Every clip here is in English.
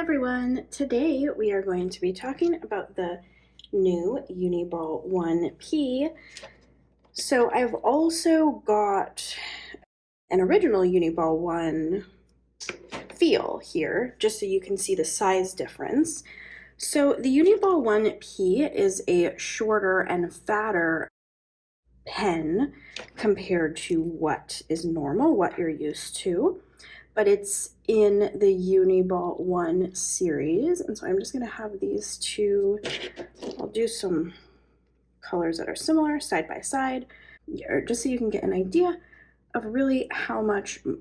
everyone! Today we are going to be talking about the new Uniball One P. So I've also got an original Uniball One feel here, just so you can see the size difference. So the Uniball One P is a shorter and fatter pen compared to what is normal, what you're used to. But it's in the Uniball One series. And so I'm just gonna have these two, I'll do some colors that are similar side by side, just so you can get an idea of really how much, of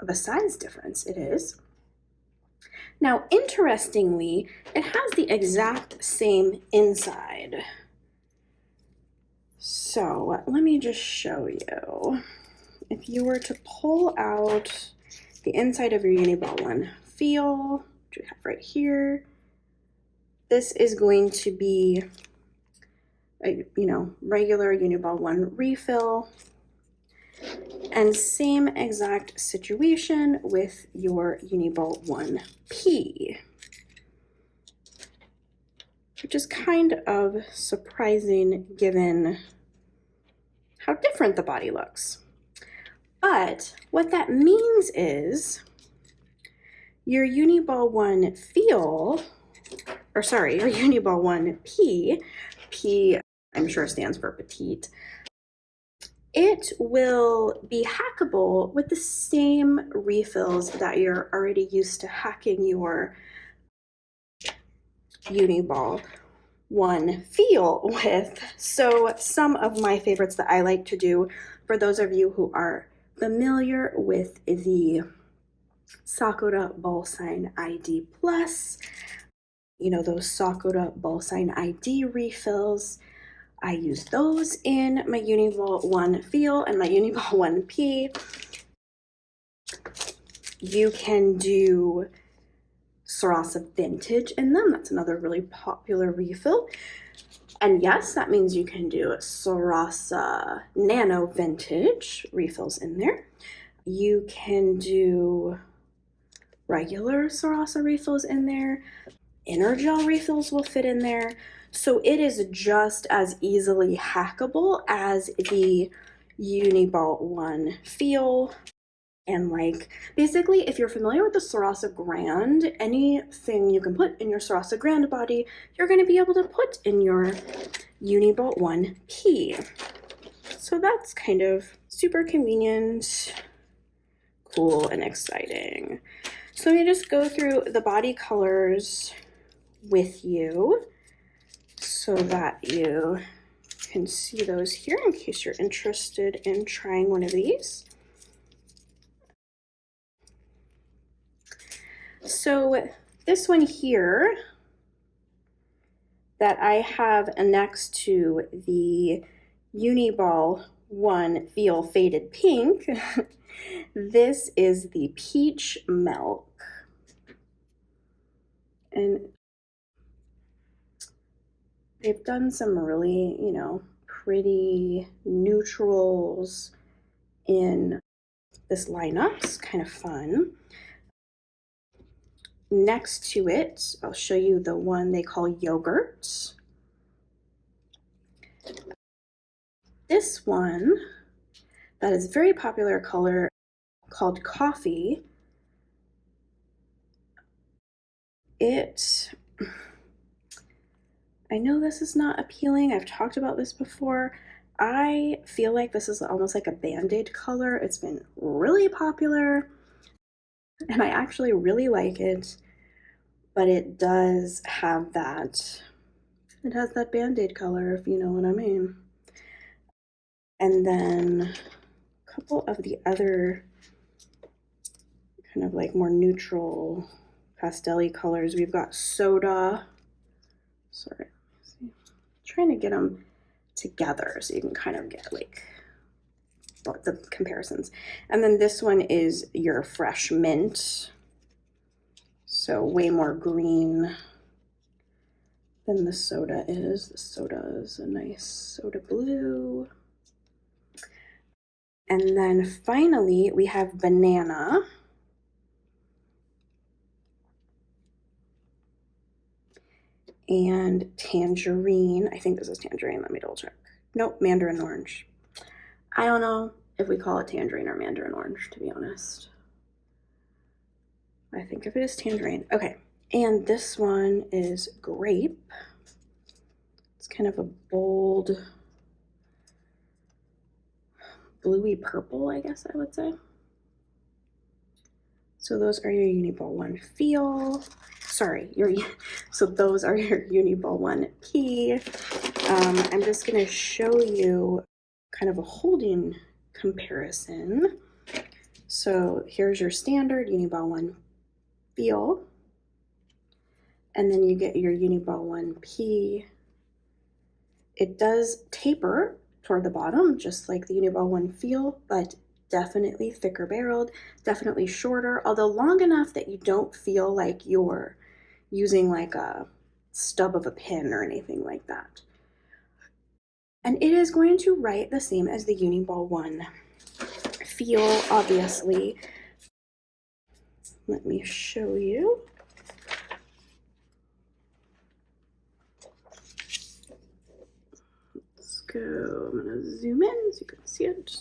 a size difference it is. Now, interestingly, it has the exact same inside. So let me just show you. If you were to pull out the inside of your Uniball One feel, which we have right here, this is going to be a regular Uniball One refill, and same exact situation with your Uniball One P, which is kind of surprising given how different the body looks. But what that means is your Uniball One feel, your Uniball One P, I'm sure stands for petite, it will be hackable with the same refills that you're already used to hacking your Uniball One feel with. So some of my favorites that I like to do, for those of you who are familiar with the Sakura Ball Sign ID Plus, those Sakura Ball Sign ID refills, I use those in my Uniball One feel and my Uniball One P. You can do Sarasa Vintage in them. That's another really popular refill. And yes, that means you can do Sarasa Nano Vintage refills in there. You can do regular Sarasa refills in there. Energel refills will fit in there. So it is just as easily hackable as the Uniball One feel. And basically, if you're familiar with the Sarasa Grand, anything you can put in your Sarasa Grand body, you're going to be able to put in your Uniball One P. So that's kind of super convenient, cool, and exciting. So let me just go through the body colors with you so that you can see those here in case you're interested in trying one of these. So this one here that I have next to the Uniball One Feel Faded Pink, this is the Peach Milk. And they've done some really, pretty neutrals in this lineup. It's kind of fun. Next to it, I'll show you the one they call Yogurt. This one, that is a very popular color called Coffee. I know this is not appealing. I've talked about this before. I feel like this is almost like a Band-Aid color. It's been really popular, and I actually really like it, but it does have that, Band-Aid color, if you know what I mean. And then a couple of the other kind of more neutral pastel-y colors. We've got Soda. Sorry, I'm trying to get them together so you can kind of get the comparisons. And then this one is your Fresh Mint. So way more green than the Soda is. The Soda is a nice Soda blue. And then finally we have Banana. and tangerine. I think this is tangerine. Let me double check. Nope, mandarin orange. I don't know if we call it tangerine or mandarin orange, to be honest. I think if it is tangerine. Okay, and this one is grape. It's kind of a bold bluey purple, I guess I would say. So those are your Uniball One feel. Sorry, so those are your Uniball One P. I'm just gonna show you kind of a holding comparison. So here's your standard Uniball One feel, and then you get your Uniball One P. It does taper toward the bottom, just like the Uniball One feel, but definitely thicker barreled, definitely shorter, although long enough that you don't feel like you're using like a stub of a pen or anything like that. And it is going to write the same as the Uniball One feel, obviously. Let me show you. Let's go, I'm gonna zoom in so you can see it.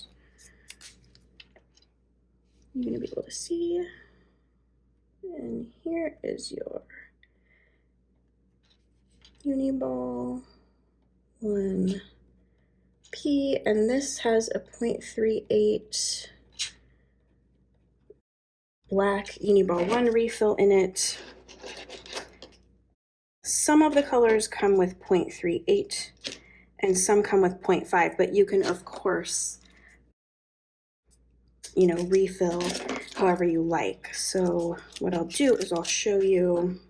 You're gonna be able to see. And here is your Uniball One P, and this has a 0.38 black Uniball One refill in it. Some of the colors come with 0.38 and some come with 0.5, but you can of course, refill however you like. So what I'll do is I'll show you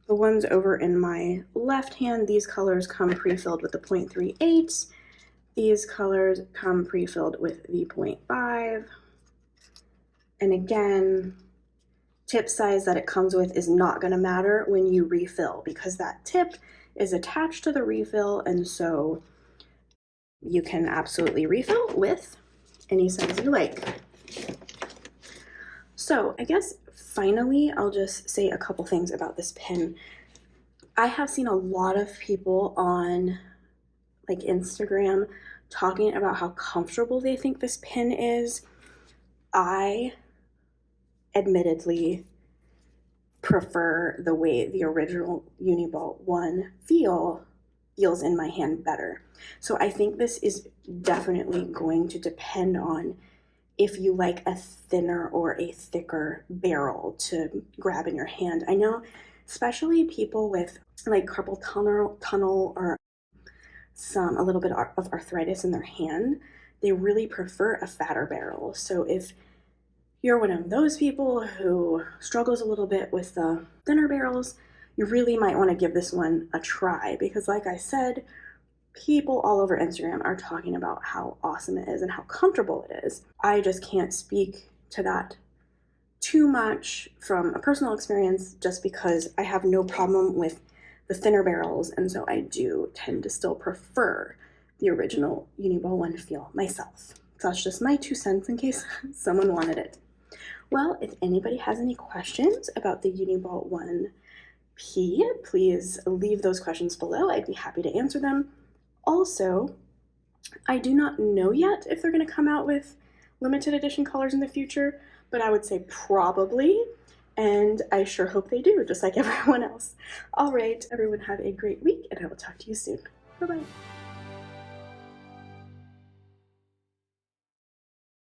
the ones over in my left hand. These colors come pre-filled with the 0.38. These colors come pre-filled with the 0.5. And again, tip size that it comes with is not going to matter when you refill, because that tip is attached to the refill, and so you can absolutely refill with any size you like. So I guess finally I'll just say a couple things about this pen. I have seen a lot of people on like Instagram talking about how comfortable they think this pen is. I admittedly prefer the way the original Uniball One feels in my hand better. So I think this is definitely going to depend on if you like a thinner or a thicker barrel to grab in your hand. I know especially people with like carpal tunnel or a little bit of arthritis in their hand, they really prefer a fatter barrel. So if you're one of those people who struggles a little bit with the thinner barrels, you really might want to give this one a try, because like I said, people all over Instagram are talking about how awesome it is and how comfortable it is. I just can't speak to that too much from a personal experience, just because I have no problem with the thinner barrels, and so I do tend to still prefer the original Uniball One feel myself. So that's just my 2 cents in case someone wanted it. Well, if anybody has any questions about the Uniball One P, please leave those questions below. I'd be happy to answer them. Also, I do not know yet if they're going to come out with limited edition colors in the future, but I would say probably, and I sure hope they do, just like everyone else. All right, everyone have a great week, and I will talk to you soon. Bye-bye.